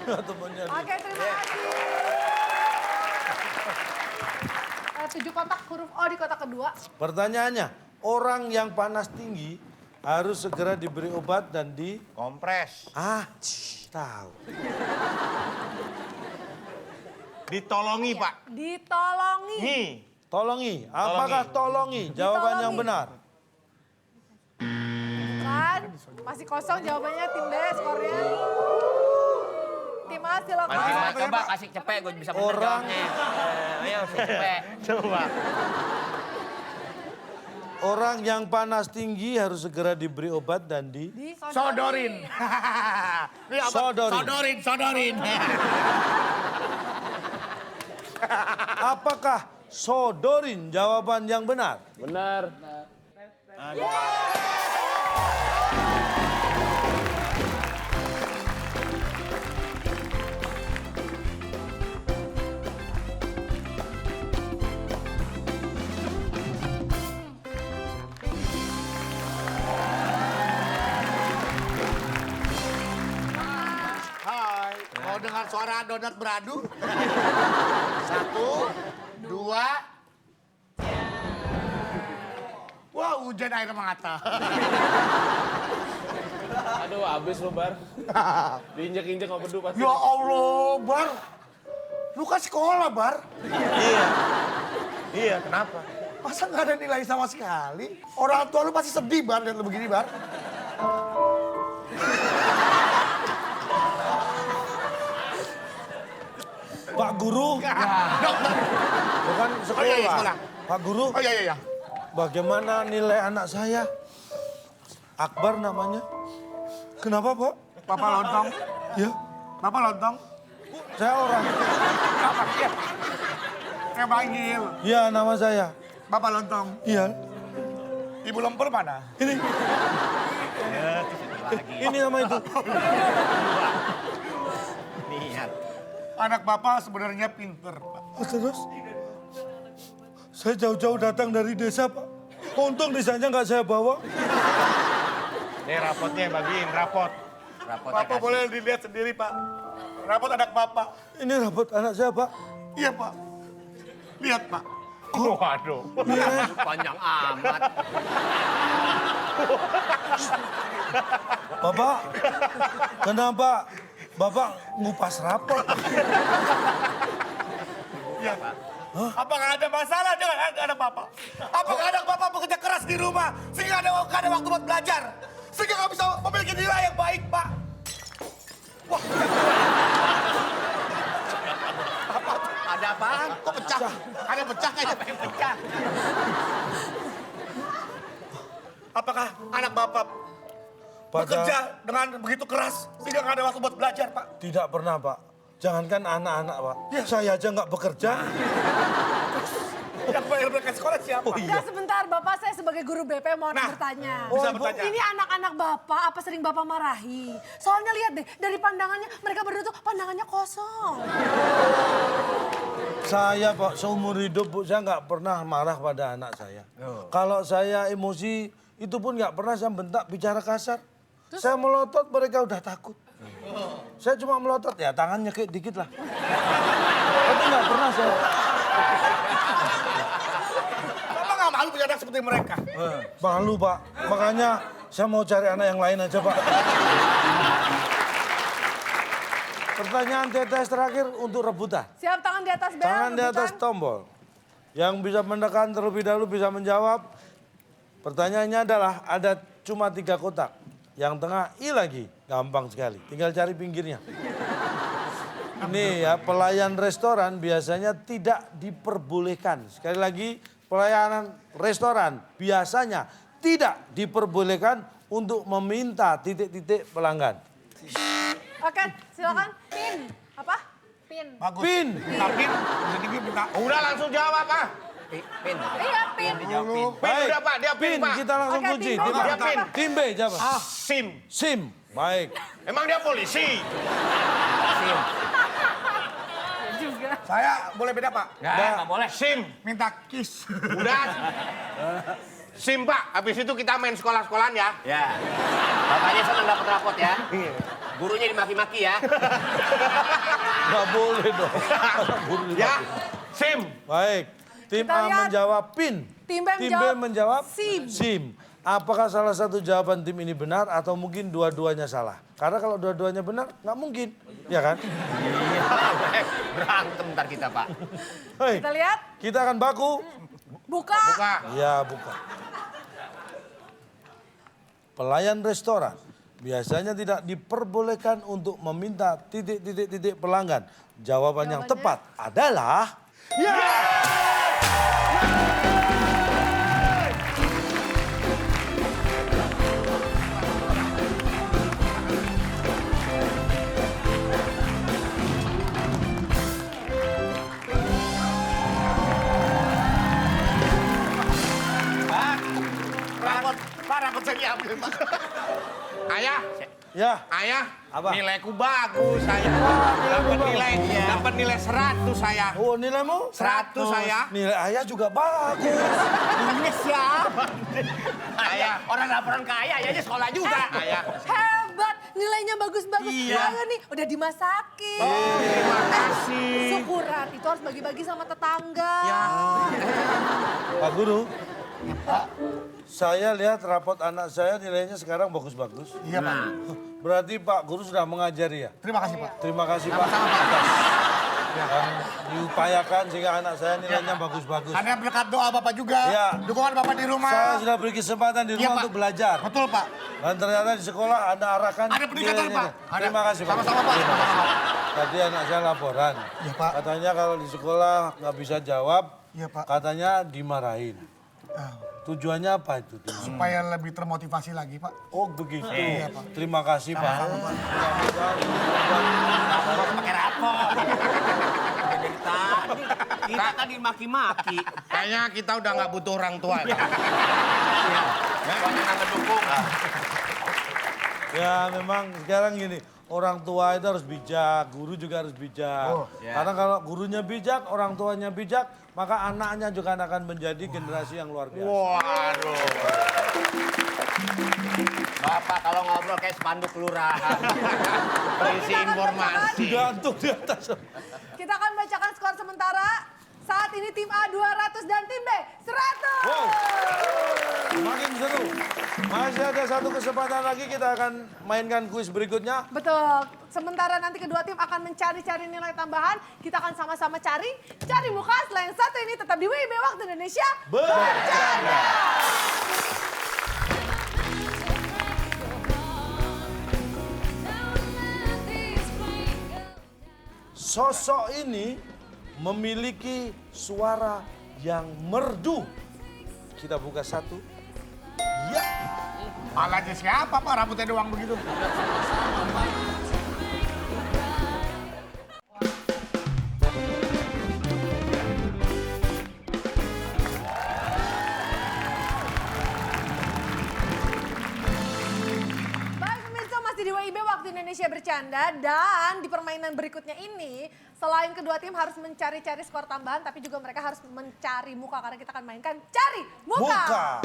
Temennya. Oke, terima kasih. 7 kotak huruf O di kotak kedua. Pertanyaannya, orang yang panas tinggi harus segera diberi obat dan Kompres. tahu. Ditolongi, Pak. Ditolongi. Tolongi. Apakah tolongi? Jawaban yang benar. Kan? Masih kosong jawabannya tim B skornya. Tim A silakan. Coba kasih cepet, gue bisa bener Orang- jawabnya. Ayo, cepet. Coba. Orang yang panas tinggi harus segera diberi obat dan Sodorin. Sodorin. Apakah sodorin jawaban yang benar? Benar. Hai, mau dengar suara donat beradu? 1, 2. Wah, hujan air mata. Aduh, habis lo, Bar. Diinjek-injek sama Bedu pasti. Ya Allah, Bar. Lu kan sekolah, Bar. Iya, kenapa? Masa nggak ada nilai sama sekali? Orang tua lu pasti sedih, Bar, lihat lu begini, Bar. Pak Guru, Dokter. bukan sekolah. iya, sekolah. Pak Guru, Oh iya. bagaimana nilai anak saya? Akbar namanya. Kenapa, Pak? Papa lontong. Ya, Papa lontong. saya orang. Papa, iya. Saya panggil. Iya, nama saya. Papa lontong. Iya. Ibu lemper mana? Ini. Ini nama itu. Niat. Anak Bapak sebenarnya pinter, Pak. Terus? Saya jauh-jauh datang dari desa, Pak. Untung desanya nggak saya bawa. Nih rapotnya bagiin, rapot. Rapotnya Bapak kasih. boleh dilihat sendiri, Pak. Rapot anak Bapak. Ini rapot anak saya, Pak. Iya, Pak. Lihat, Pak. Waduh. Panjang amat. Bapak, kenapa Bapak ngupas rapot? Iya, Pak. Apakah ada masalah dengan anak Bapak? Apakah anak Bapak bekerja keras di rumah sehingga nggak ada waktu buat belajar? Sehingga nggak bisa memiliki nilai yang baik, Pak? Wah. Ada apaan? Kok pecah? Ada pecah kayaknya pengen pecah. Apakah anak Bapak bekerja dengan begitu keras sehingga nggak ada waktu buat belajar, Pak? Tidak pernah, Pak. Jangankan anak-anak, Pak. Saya aja nggak bekerja. Yang bayar mereka sekolah siapa? Ya sebentar, Bapak saya sebagai guru BP mau bertanya. bisa bertanya. Ini anak-anak Bapak apa sering Bapak marahi? Soalnya lihat deh, dari pandangannya mereka berdua tuh pandangannya kosong. Saya, Pak, seumur hidup, Bu, saya nggak pernah marah pada anak saya. Kalau saya emosi, itu pun nggak pernah saya bentak, bicara kasar. Saya melotot, mereka udah takut. Saya cuma melotot, ya tangannya kayak dikit lah. Tapi nggak pernah saya. Bapak nggak malu punya anak seperti mereka? Malu, Pak. Makanya saya mau cari anak yang lain aja, Pak. Pertanyaan tetes terakhir untuk rebutan. Siap, tangan di atas bel. Tangan di atas rebutan. tombol. Yang bisa menekan terlebih dahulu bisa menjawab. Pertanyaannya adalah ada cuma 3 kotak. Yang tengah I lagi. Gampang sekali. Tinggal cari pinggirnya. Ini ya, pelayan restoran biasanya tidak diperbolehkan. Sekali lagi, pelayanan restoran biasanya tidak diperbolehkan untuk meminta titik-titik pelanggan. Oke, silakan. Pin. Apa? Pin. Bagus. Pin. Minta pin, bisa tinggi minta. Udah langsung jawab ah. Pin. Iya, Pin. Pin Baik. udah Pak, dia pin, Pin, Pak. kita langsung Oke, kunci. tim B. Tim A. Dia pin. Tim B, siapa? SIM. SIM. Baik. Emang dia polisi? Saya boleh beda, Pak? Nggak boleh. SIM. Minta kiss. Udah. SIM Pak, habis itu kita main sekolah-sekolahan ya. Ya. Bapaknya senang dapat rapot ya. Gurunya dimaki-maki ya. Nggak boleh dong. Ya, SIM. Baik. Tim Kita A lihat. menjawab pin. Tim B menjawab SIM. SIM. Apakah salah satu jawaban tim ini benar atau mungkin dua-duanya salah? Karena kalau dua-duanya benar, nggak mungkin. Ya kan? Iya. Berantem ntar kita, Pak. Hei, Kita lihat. kita akan baku. Buka. Buka. Ya, buka. Pelayan restoran biasanya tidak diperbolehkan untuk meminta titik pelanggan. Jawaban yang tepat adalah... Rapot saya diambil Pak. Ayah. Ya, Ayah, Apa? nilaiku bagus saya. Dapat nilai 100 saya. oh nilaimu? 100 saya. Nilai ayah juga bagus. Ini siapa? Ayah. Orang laporan kaya ya, dia sekolah juga. Ayah. Hebat, nilainya bagus-bagus. Iya. Ayo nih, udah dimasakin. Terima kasih. Syukuran, itu harus bagi-bagi sama tetangga. Pak Guru, saya lihat rapot anak saya nilainya sekarang bagus-bagus. Iya, Pak. Berarti Pak Guru sudah mengajari ya? Terima kasih, Pak. Terima kasih Pak atas yang diupayakan sehingga anak saya nilainya bagus-bagus. Ada berkat doa Bapak juga. Iya. Dukungan Bapak di rumah. Saya sudah beri kesempatan di Iya, rumah Pak. untuk belajar. Betul, Pak. Dan ternyata di sekolah Anda arahkan. Ada peningkatan, nilainya. Pak. Ada. Terima kasih Pak. Sama-sama, Pak. Terima kasih. Sama-sama. Tadi anak saya laporan. Iya, Pak. Katanya kalau di sekolah nggak bisa jawab, Iya, Pak. katanya dimarahin. Tujuannya apa itu? Supaya lebih termotivasi lagi, Pak. Oh begitu. Iya, Pak. Terima kasih Pak. Pakai rapot. Dari tadi. Kita tadi maki-maki. Kayaknya kita udah nggak butuh orang tua. Banyak yang mendukung. Ya memang sekarang gini, orang tua itu harus bijak, guru juga harus bijak. Karena kalau gurunya bijak, orang tuanya bijak, maka anaknya juga akan menjadi generasi yang luar biasa. Waduh. Bapak kalau ngobrol kayak spanduk kelurahan. Berisi informasi. Gantung di atas. Kita akan bacakan skor sementara. Saat ini tim A 200 dan tim B 100. Wow. Makin seru. Masih ada satu kesempatan lagi, kita akan mainkan kuis berikutnya. Betul. Sementara nanti kedua tim akan mencari-cari nilai tambahan. Kita akan sama-sama cari muka. Selain satu ini tetap di WIB Waktu Indonesia Bercanda. Sosok ini memiliki suara yang merdu. Kita buka satu. Ya. Malahnya siapa, Pak? Rambutnya doang begitu. Baik pemirsa, masih di WIB Waktu Indonesia Bercanda. Dan di permainan berikutnya ini, selain kedua tim harus mencari-cari skor tambahan, tapi juga mereka harus mencari muka. Karena kita akan mainkan Cari Muka.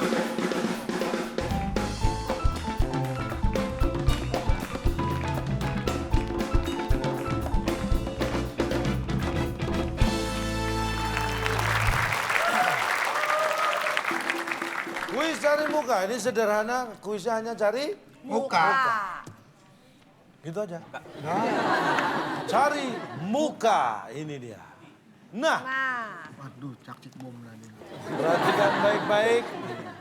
Kuis cari muka, ini sederhana, kuisnya hanya cari Muka. gitu aja. Cari muka, ini dia. Nah, Waduh, cakcik bom tadi. perhatikan baik-baik.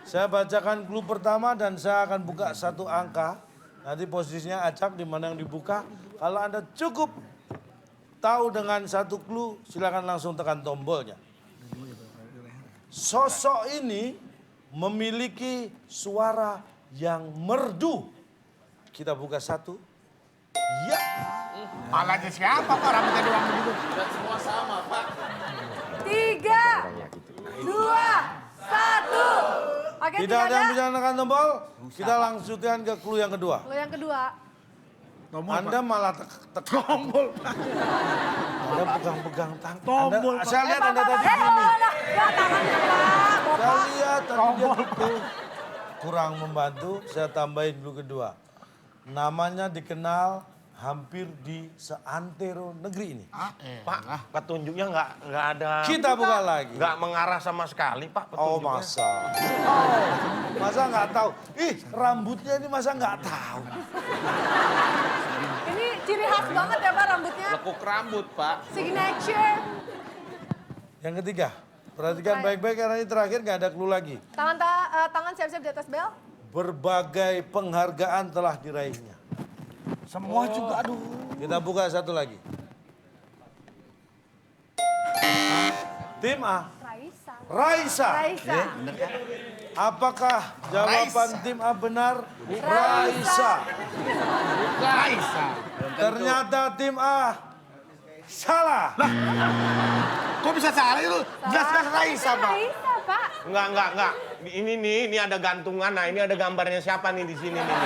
Saya bacakan clue pertama dan saya akan buka satu angka. Nanti posisinya acak di mana yang dibuka. Kalau Anda cukup tahu dengan satu clue, silakan langsung tekan tombolnya. Sosok ini memiliki suara yang merdu. Kita buka satu. Iya. Palanya siapa Pak? Rambutnya doang begitu. Dan semua sama, Pak. 3, 2, 1. Oke, Tidak ada yang bisa menekan tombol. Kita langsungkan ke clue yang kedua. Lo yang kedua. Anda malah tombol. Anda pegang-pegang tombol. Saya lihat Anda tadi gini. Ya, tangannya Pak. Saya lihat tadi dia pukul. Kurang membantu, saya tambahin dulu kedua. Namanya dikenal hampir di seantero negeri ini. Pak, petunjuknya nggak ada. Kita buka lagi. Nggak mengarah sama sekali, Pak, Oh petunjuknya. masa. Oh, masa nggak tahu. Ih, rambutnya ini masa nggak tahu. Ini ciri khas banget ya Pak rambutnya. Lekuk rambut, Pak. Signature. Yang ketiga, perhatikan baik-baik karena ini terakhir nggak ada clue lagi. Tangan siap-siap di atas bel. Berbagai penghargaan telah diraihnya. Semua juga, aduh. Kita buka satu lagi. Tim A, Raisa. Raisa. Raisa. Apakah jawaban tim A benar? Raisa. Raisa. Ternyata tim A salah. Kok bisa salah itu? Jelas-jelas Raisa, Pak. Raisa, Pak. Enggak. Ini ada gantungan. Nah, ini ada gambarnya siapa nih di sini nih.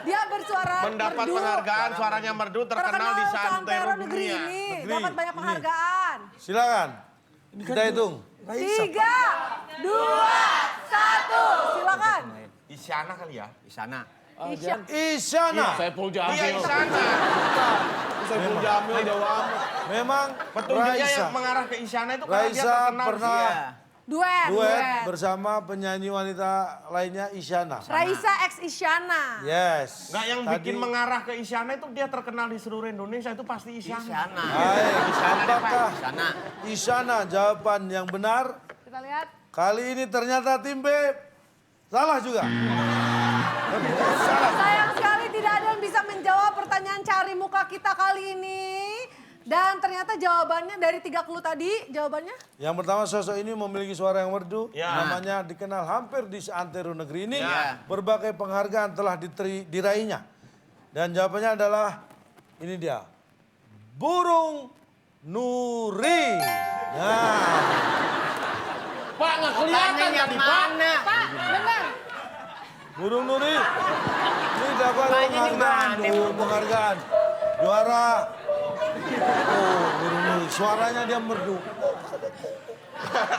Dia bersuara Mendapat merdu. penghargaan, suaranya merdu, terkenal di santero negeri dunia. ini. Negeri. Dapat banyak Ini. penghargaan. Silakan. Kita hitung. 3, 2, 1. Silakan. Isyana kali ya? Isyana. Isya. Isyana. Saiful Iya, Jamil. Isyana. Saiful Jamil, Dewa Amu. Memang Petunjuknya Raisa. yang mengarah ke Isyana itu karena dia Raisa terkenal. pernah Duet. bersama penyanyi wanita lainnya Isyana. Raisa X Isyana. Yes. Nggak, yang bikin mengarah ke Isyana itu dia terkenal di seluruh Indonesia itu pasti Isyana. Baik, apakah Isyana. Isyana jawaban yang benar? Kita lihat. Kali ini ternyata tim B salah juga. Sayang sekali tidak ada yang bisa menjawab pertanyaan cari muka kita kali ini. Dan ternyata jawabannya dari 3 clue tadi, jawabannya? Yang pertama sosok ini memiliki suara yang merdu, Ya. namanya dikenal hampir di seantero negeri ini. Ya. Berbagai penghargaan telah diraihnya. Dan jawabannya adalah, ini dia, Burung Nuri. Nah, Pak, nggak kelihatan yang tadi, Pak. mana? Pak, benar. Burung Nuri, ini dapat penghargaan. Juara. Oh, Burung Nuri, suaranya dia merdu.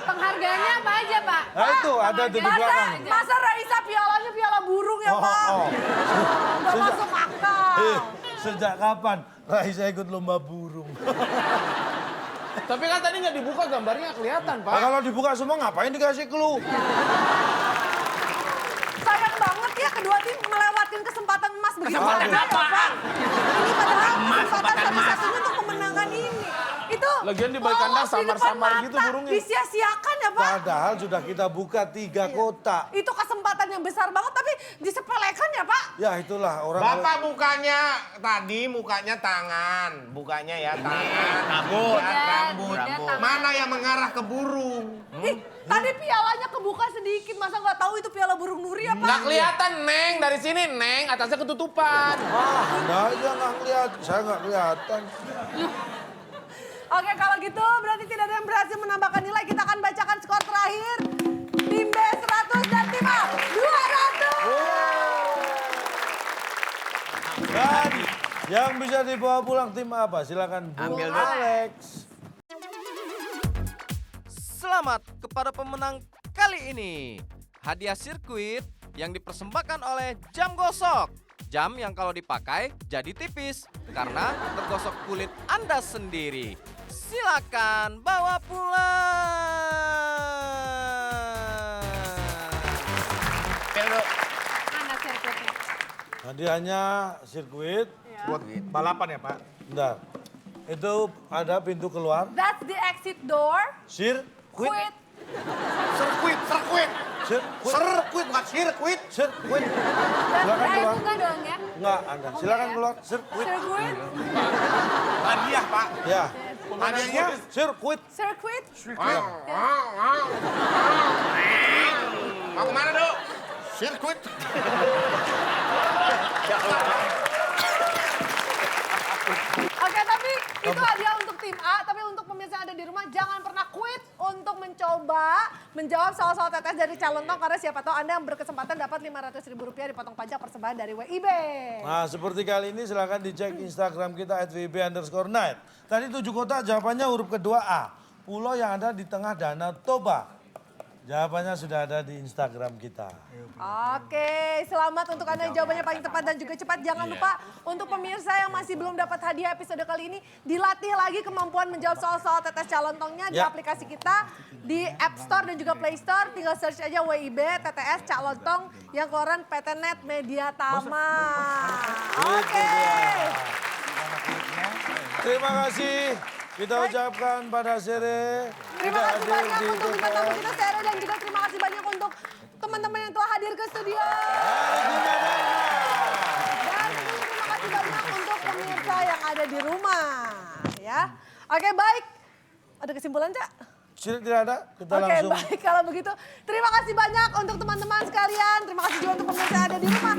Penghargaannya apa aja, Pak? Nah itu ada di belakang. Masa Raisa pialanya piala burung ya Pak? Nggak masuk akal. Sejak kapan Raisa ikut lomba burung? Tapi kan tadi nggak dibuka gambarnya nggak kelihatan, Pak. Nah, kalau dibuka semua ngapain dikasih clue? Sayang banget ya kedua tim ngelewatin kesempatan emas begitu. Kesempatan aja ya, apa? Pak. Ini padahal kesempatan satu-satunya untuk memenangkan ini. Itu Lagian di balik kandang lolos di depan samar-samar gitu mata. burungnya. Disia-siakan ya Pak. Padahal sudah kita buka 3 kotak. Itu kesempatan yang besar banget tapi disepelekan ya Pak. Ya itulah orang. Bapak mukanya tangan. Bukanya ya tangan. Rambut. Rambut. Mana yang mengarah ke burung? Ih, tadi pialanya kebuka sedikit. Masa nggak tahu itu piala burung Nuri ya Pak? Nggak kelihatan, Neng. Dari sini, Neng. Atasnya ketutupan. Anda aja nggak ngeliat, saya nggak kelihatan. Oke, kalau gitu berarti tidak ada yang berhasil menambahkan nilai. Kita akan bacakan skor terakhir. Tim B 100 dan tim A 200. Dan yang bisa dibawa pulang tim apa? Silakan Bu Ambil dulu. Alex. Selamat kepada pemenang kali ini. Hadiah sirkuit yang dipersembahkan oleh jam gosok. Jam yang kalau dipakai jadi tipis karena tergosok kulit Anda sendiri. Silakan bawa pulang. Mana sirkuitnya? Hadiahnya sirkuit. Buat balapan ya, Pak? Bentar. Itu ada pintu keluar. That's the exit door. Sirkuit. Quit. Sirkuit. Sirkuit. Bukan sirkuit. Sirkuit. Dan Silakan keluar. bukan dong ya? Enggak, Anda. Silakan keluar. Sirkuit. Sirkuit. Hadiah, Pak. Ya. Hadiahnya Sirkuit. Sirkuit. Mau kemana, Dok? Sirkuit. Oke, tapi itu hadiah untuk tim A, tapi untuk pemirsa yang ada di rumah jangan pernah quit untuk mencoba menjawab soal-soal tetes dari calon tong karena siapa tahu Anda yang berkesempatan dapat Rp500.000 dipotong pajak persembahan dari WIB. Nah, seperti kali ini silakan dicek Instagram kita @wib_night. Tadi 7 kota jawabannya huruf kedua A. Pulau yang ada di tengah Danau Toba. Jawabannya sudah ada di Instagram kita. Oke, selamat untuk Anda yang jawabannya paling tepat dan juga cepat. Jangan lupa untuk pemirsa yang masih belum dapat hadiah episode kali ini, dilatih lagi kemampuan menjawab soal-soal tetes calon tongnya di aplikasi kita, di App Store dan juga Play Store. Tinggal search aja WIB, TTS, calon tong yang keluaran PT Net Media Tama. Oke. Terima kasih. Kita ucapkan pada Sere. Terima kasih banyak untuk bintang tamu kita Sere dan juga terima kasih banyak untuk teman-teman yang telah hadir ke studio. Dan terima kasih banyak untuk pemirsa yang ada di rumah. Ya, oke baik. Ada kesimpulan Cak? Tidak ada, kita Oke langsung. baik kalau begitu. Terima kasih banyak untuk teman-teman sekalian. Terima kasih juga untuk pemirsa yang ada di rumah.